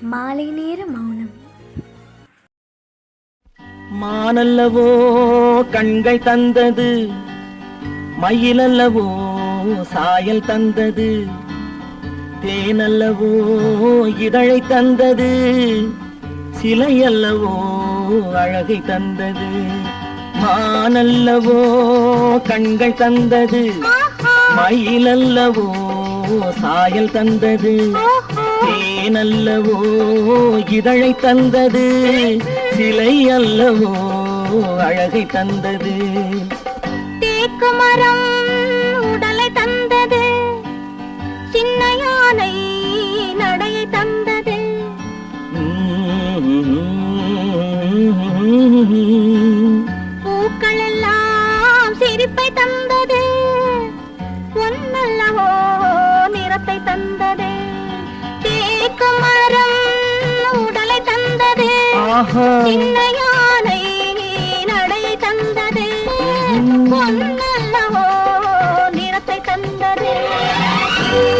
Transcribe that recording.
மாலை நேர மௌனம். மானல்லவோ கண்கள் தந்தது, மயிலல்லவோ சாயல் தந்தது, தேனல்லவோ இதழை தந்தது, சிலையல்லவோ அழகை தந்தது. மானல்லவோ கண்கள் தந்தது, மயிலல்லவோ சாயல் தந்தது, தேனல்லவோ இதழை தந்தது, சிலை அல்லவோ அழகை தந்தது. தேக்குமரம் உடலை தந்தது, சின்ன யானை நடையை தந்தது. பூக்கள் எல்லாம் சிரிப்பை தந்தது, பொன்னல்லவோ நிறத்தை தந்தது. தேக்குமரம் உடலை தந்தது, சின்ன